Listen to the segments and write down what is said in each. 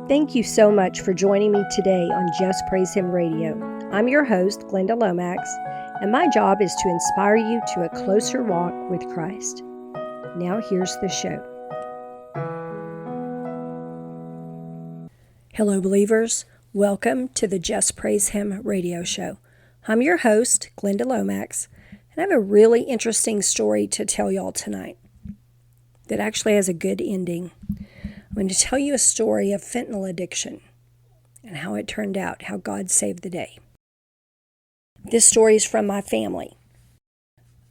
Thank you so much for joining me today on Just Praise Him Radio. I'm your host, Glenda Lomax, and my job is to inspire you to a closer walk with Christ. Now here's the show. Hello, believers. Welcome to the Just Praise Him radio show. I'm your host, Glenda Lomax, and I have a really interesting story to tell y'all tonight that actually has a good ending. I'm going to tell you a story of fentanyl addiction and how it turned out, how God saved the day. This story is from my family.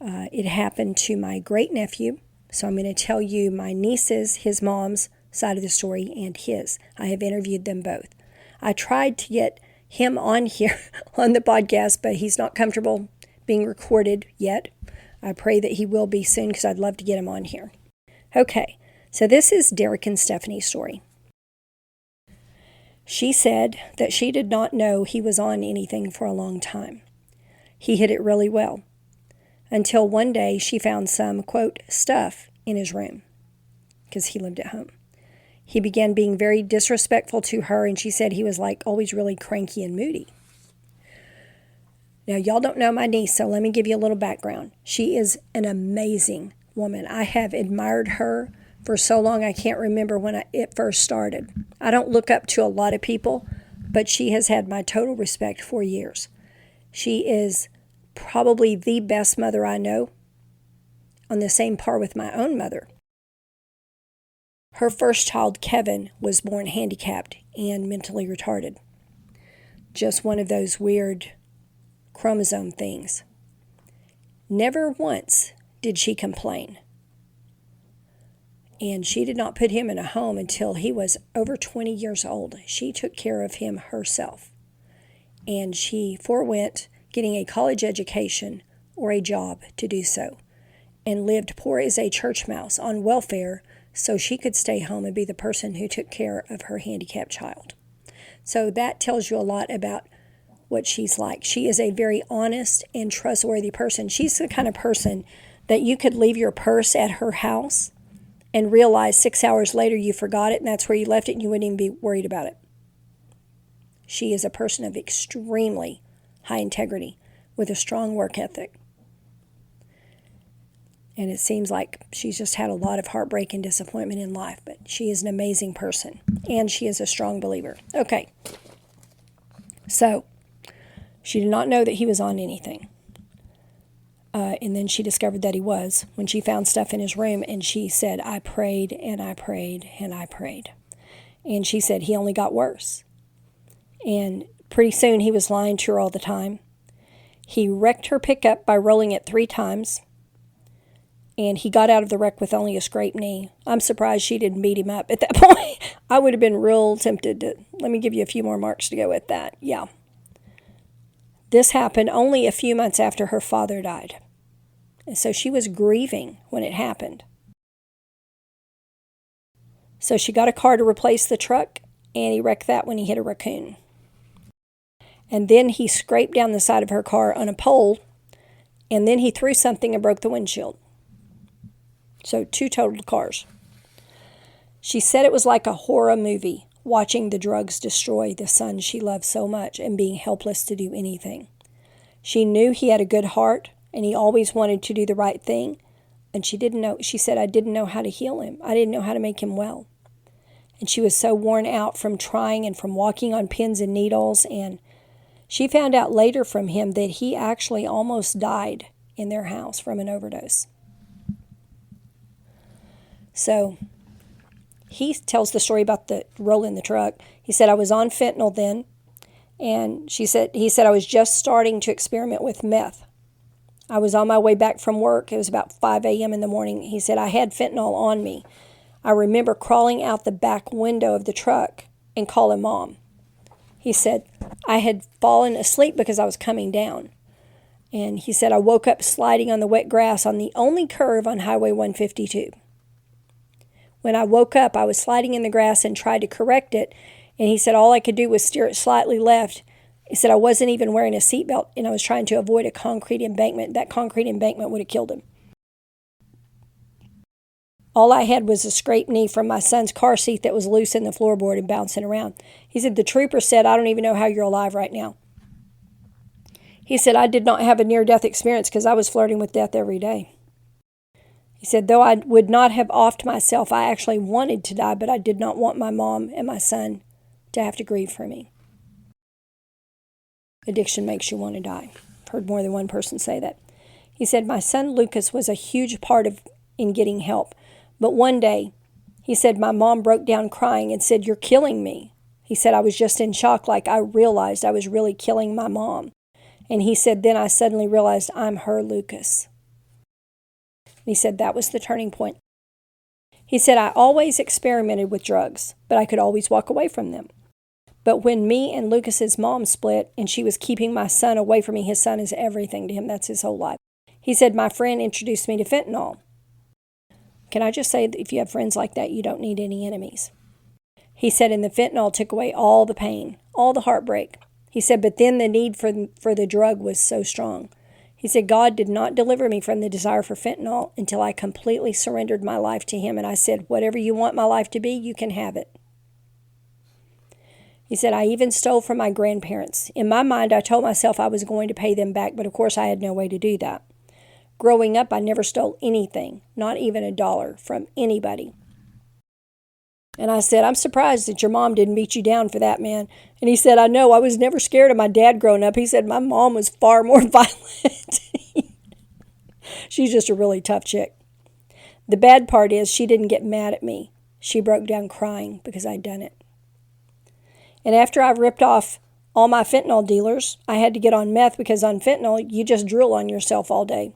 It happened to my great-nephew, so I'm going to tell you my niece's, his mom's side of the story, and his. I have interviewed them both. I tried to get him on here on the podcast, but he's not comfortable being recorded yet. I pray that he will be soon because I'd love to get him on here. Okay. So this is Derek and Stephanie's story. She said that she did not know he was on anything for a long time. He hid it really well. Until one day she found some, quote, stuff in his room, because he lived at home. He began being very disrespectful to her, and she said he was like always really cranky and moody. Now, y'all don't know my niece, so let me give you a little background. She is an amazing woman. I have admired her for so long, I can't remember when it first started. I don't look up to a lot of people, but she has had my total respect for years. She is probably the best mother I know, on the same par with my own mother. Her first child, Kevin, was born handicapped and mentally retarded. Just one of those weird chromosome things. Never once did she complain. And she did not put him in a home until he was over 20 years old. She took care of him herself. And she forewent getting a college education or a job to do so, and lived poor as a church mouse on welfare so she could stay home and be the person who took care of her handicapped child. So that tells you a lot about what she's like. She is a very honest and trustworthy person. She's the kind of person that you could leave your purse at her house and realize 6 hours later you forgot it, and that's where you left it, and you wouldn't even be worried about it. She is a person of extremely high integrity with a strong work ethic. And it seems like she's just had a lot of heartbreak and disappointment in life, but she is an amazing person, and she is a strong believer. Okay. So, she did not know that he was on anything. And then she discovered that he was when she found stuff in his room, and she said, I prayed and I prayed and I prayed. And she said he only got worse. And pretty soon he was lying to her all the time. He wrecked her pickup by rolling it 3 times. And he got out of the wreck with only a scraped knee. I'm surprised she didn't beat him up at that point. I would have been real tempted to, let me give you a few more marks to go with that. Yeah. This happened only a few months after her father died. And so she was grieving when it happened. So she got a car to replace the truck, and he wrecked that when he hit a raccoon. And then he scraped down the side of her car on a pole, and then he threw something and broke the windshield. So 2 totaled cars. She said it was like a horror movie, watching the drugs destroy the son she loved so much and being helpless to do anything. She knew he had a good heart, and he always wanted to do the right thing. And she didn't know, she said, I didn't know how to heal him. I didn't know how to make him well. And she was so worn out from trying and from walking on pins and needles. And she found out later from him that he actually almost died in their house from an overdose. So he tells the story about the rolling the truck. He said, I was on fentanyl then. And he said, I was just starting to experiment with meth. I was on my way back from work. It was about 5 a.m. in the morning. He said, I had fentanyl on me. I remember crawling out the back window of the truck and calling Mom. He said, I had fallen asleep because I was coming down. And he said, I woke up sliding on the wet grass on the only curve on Highway 152. When I woke up, I was sliding in the grass and tried to correct it. And he said, all I could do was steer it slightly left. He said, I wasn't even wearing a seatbelt, and I was trying to avoid a concrete embankment. That concrete embankment would have killed him. All I had was a scraped knee from my son's car seat that was loose in the floorboard and bouncing around. He said, the trooper said, I don't even know how you're alive right now. He said, I did not have a near-death experience because I was flirting with death every day. He said, though I would not have offed myself, I actually wanted to die, but I did not want my mom and my son to have to grieve for me. Addiction makes you want to die. I've heard more than one person say that. He said, my son Lucas was a huge part in getting help. But one day, he said, my mom broke down crying and said, you're killing me. He said, I was just in shock, like I realized I was really killing my mom. And he said, then I suddenly realized I'm her Lucas. He said, that was the turning point. He said, I always experimented with drugs, but I could always walk away from them. But when me and Lucas's mom split and she was keeping my son away from me, his son is everything to him. That's his whole life. He said, my friend introduced me to fentanyl. Can I just say that if you have friends like that, you don't need any enemies? He said, and the fentanyl took away all the pain, all the heartbreak. He said, but then the need for the drug was so strong. He said, God did not deliver me from the desire for fentanyl until I completely surrendered my life to him. And I said, whatever you want my life to be, you can have it. He said, I even stole from my grandparents. In my mind, I told myself I was going to pay them back, but of course I had no way to do that. Growing up, I never stole anything, not even $1 from anybody. And I said, I'm surprised that your mom didn't beat you down for that, man. And he said, I know, I was never scared of my dad growing up. He said, my mom was far more violent. She's just a really tough chick. The bad part is she didn't get mad at me. She broke down crying because I'd done it. And after I ripped off all my fentanyl dealers, I had to get on meth because on fentanyl, you just drool on yourself all day.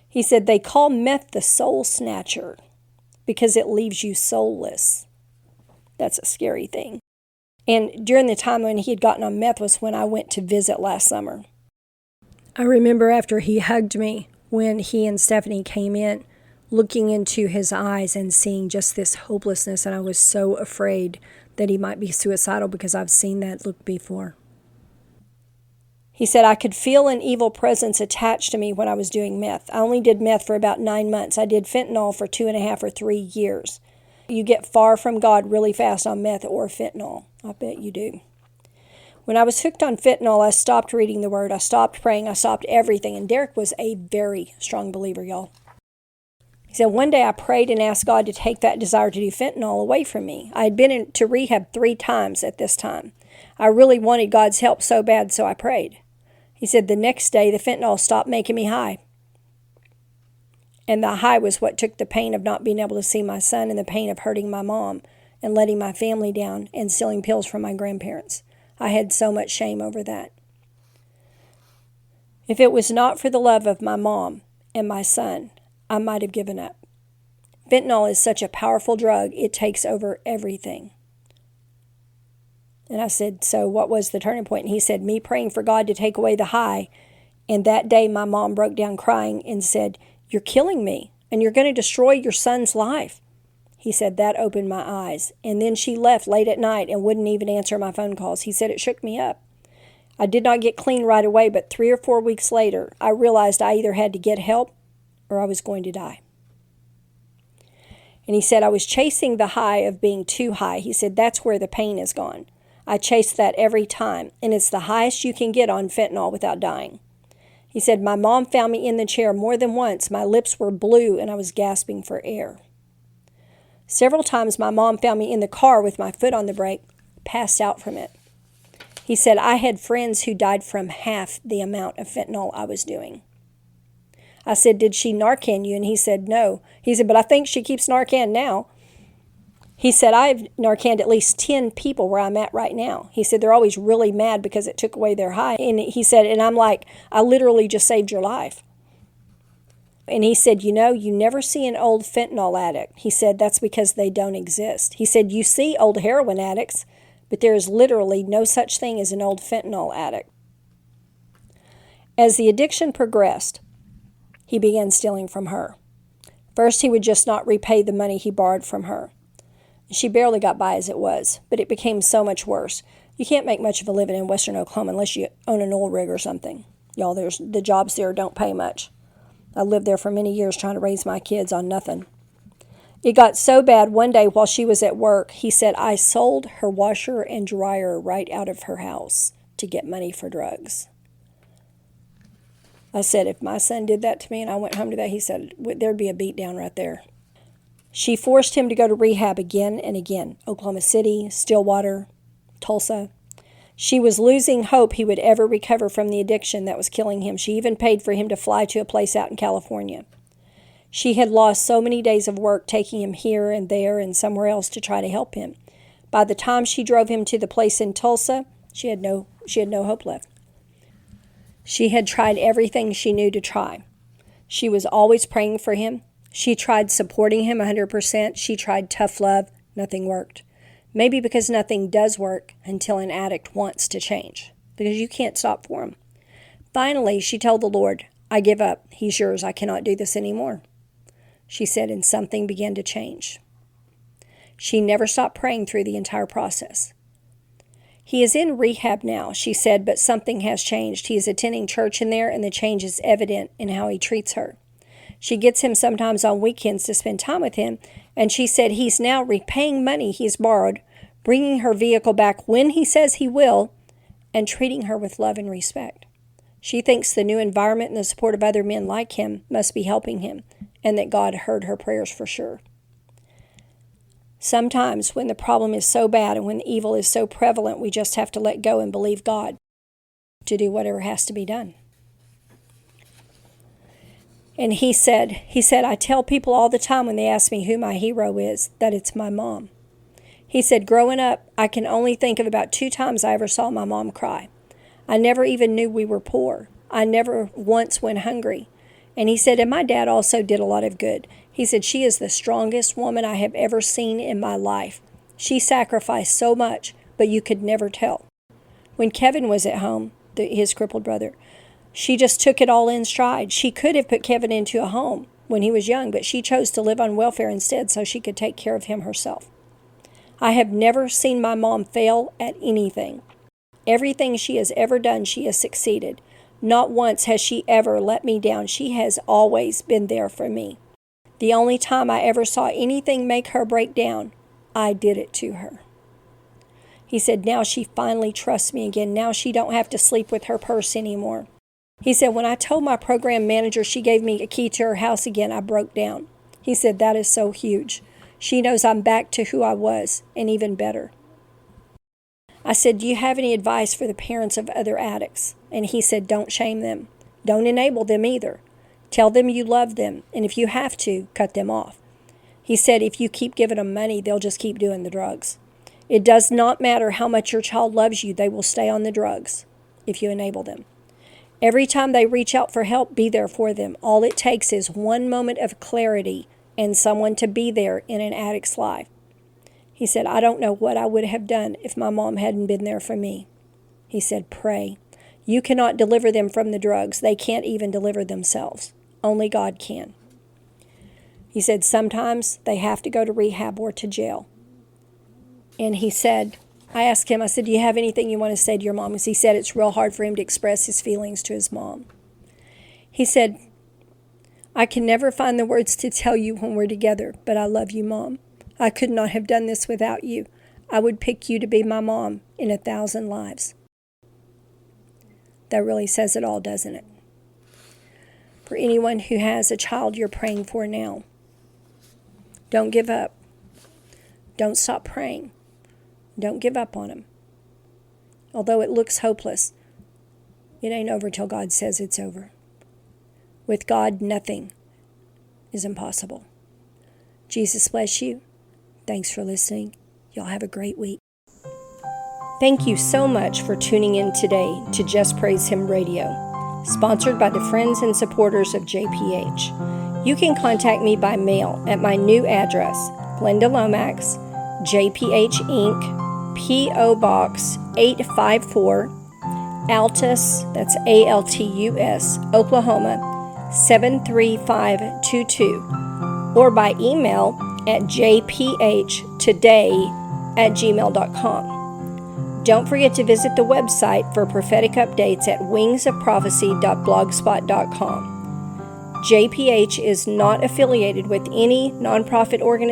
He said they call meth the soul snatcher because it leaves you soulless. That's a scary thing. And during the time when he had gotten on meth was when I went to visit last summer. I remember after he hugged me when he and Stephanie came in, looking into his eyes and seeing just this hopelessness, and I was so afraid that he might be suicidal because I've seen that look before. He said, I could feel an evil presence attached to me when I was doing meth. I only did meth for about 9 months. I did fentanyl for 2.5 or 3 years. You get far from God really fast on meth or fentanyl. I bet you do. When I was hooked on fentanyl, I stopped reading the Word. I stopped praying. I stopped everything. And Derek was a very strong believer, y'all. He said, one day I prayed and asked God to take that desire to do fentanyl away from me. I had been to rehab 3 times at this time. I really wanted God's help so bad, so I prayed. He said the next day the fentanyl stopped making me high. And the high was what took the pain of not being able to see my son and the pain of hurting my mom and letting my family down and stealing pills from my grandparents. I had so much shame over that. If it was not for the love of my mom and my son, I might have given up. Fentanyl is such a powerful drug, it takes over everything. And I said, so what was the turning point? And he said, me praying for God to take away the high. And that day my mom broke down crying and said, you're killing me and you're going to destroy your son's life. He said, that opened my eyes. And then she left late at night and wouldn't even answer my phone calls. He said, it shook me up. I did not get clean right away, but 3 or 4 weeks later, I realized I either had to get help or I was going to die. And he said, I was chasing the high of being too high. He said, that's where the pain is gone. I chase that every time, and it's the highest you can get on fentanyl without dying. He said, my mom found me in the chair more than once. My lips were blue, and I was gasping for air. Several times my mom found me in the car with my foot on the brake, passed out from it. He said, I had friends who died from half the amount of fentanyl I was doing. I said, did she Narcan you? And he said, no. He said, but I think she keeps Narcan now. He said, I've Narcaned at least 10 people where I'm at right now. He said, they're always really mad because it took away their high. And he said, and I'm like, I literally just saved your life. And he said, you know, you never see an old fentanyl addict. He said, that's because they don't exist. He said, you see old heroin addicts, but there is literally no such thing as an old fentanyl addict. As the addiction progressed, he began stealing from her. First, he would just not repay the money he borrowed from her. She barely got by as it was, but it became so much worse. You can't make much of a living in western Oklahoma unless you own an oil rig or something. Y'all, the jobs there don't pay much. I lived there for many years trying to raise my kids on nothing. It got so bad one day while she was at work, he said, I sold her washer and dryer right out of her house to get money for drugs. I said, if my son did that to me and I went home to that, he said, there'd be a beat down right there. She forced him to go to rehab again and again. Oklahoma City, Stillwater, Tulsa. She was losing hope he would ever recover from the addiction that was killing him. She even paid for him to fly to a place out in California. She had lost so many days of work taking him here and there and somewhere else to try to help him. By the time she drove him to the place in Tulsa, she had no hope left. She had tried everything she knew to try. She was always praying for him. She tried supporting him 100%. She tried tough love. Nothing worked. Maybe because nothing does work until an addict wants to change, because you can't stop for him. Finally, she told the Lord, I give up. He's yours. I cannot do this anymore. She said, and something began to change. She never stopped praying through the entire process. He is in rehab now, she said, but something has changed. He is attending church in there, and the change is evident in how he treats her. She gets him sometimes on weekends to spend time with him, and she said he's now repaying money he's borrowed, bringing her vehicle back when he says he will, and treating her with love and respect. She thinks the new environment and the support of other men like him must be helping him, and that God heard her prayers for sure. Sometimes when the problem is so bad and when the evil is so prevalent, we just have to let go and believe God to do whatever has to be done. And he said, I tell people all the time when they ask me who my hero is, that it's my mom. He said, growing up, I can only think of about 2 times I ever saw my mom cry. I never even knew we were poor. I never once went hungry. And he said, and my dad also did a lot of good. He said, she is the strongest woman I have ever seen in my life. She sacrificed so much, but you could never tell. When Kevin was at home, his crippled brother, she just took it all in stride. She could have put Kevin into a home when he was young, but she chose to live on welfare instead so she could take care of him herself. I have never seen my mom fail at anything. Everything she has ever done, she has succeeded. Not once has she ever let me down. She has always been there for me. The only time I ever saw anything make her break down, I did it to her. He said, now she finally trusts me again. Now she don't have to sleep with her purse anymore. He said, when I told my program manager she gave me a key to her house again, I broke down. He said, that is so huge. She knows I'm back to who I was, and even better. I said, do you have any advice for the parents of other addicts? And he said, don't shame them. Don't enable them either. Tell them you love them, and if you have to, cut them off. He said, if you keep giving them money, they'll just keep doing the drugs. It does not matter how much your child loves you, they will stay on the drugs if you enable them. Every time they reach out for help, be there for them. All it takes is one moment of clarity and someone to be there in an addict's life. He said, I don't know what I would have done if my mom hadn't been there for me. He said, pray. You cannot deliver them from the drugs. They can't even deliver themselves. Only God can. He said, sometimes they have to go to rehab or to jail. And he said, I asked him, I said, do you have anything you want to say to your mom? Because he said it's real hard for him to express his feelings to his mom. He said, I can never find the words to tell you when we're together, but I love you, Mom. I could not have done this without you. I would pick you to be my mom in 1,000 lives. That really says it all, doesn't it? For anyone who has a child you're praying for now, don't give up. Don't stop praying. Don't give up on them. Although it looks hopeless, it ain't over till God says it's over. With God, nothing is impossible. Jesus bless you. Thanks for listening. Y'all have a great week. Thank you so much for tuning in today to Just Praise Him Radio, sponsored by the friends and supporters of JPH. You can contact me by mail at my new address, Glenda Lomax, JPH Inc., P.O. Box 854, Altus, that's Altus, Oklahoma, 73522, or by email at jphtoday@gmail.com. Don't forget to visit the website for prophetic updates at wingsofprophecy.blogspot.com. JPH is not affiliated with any nonprofit organization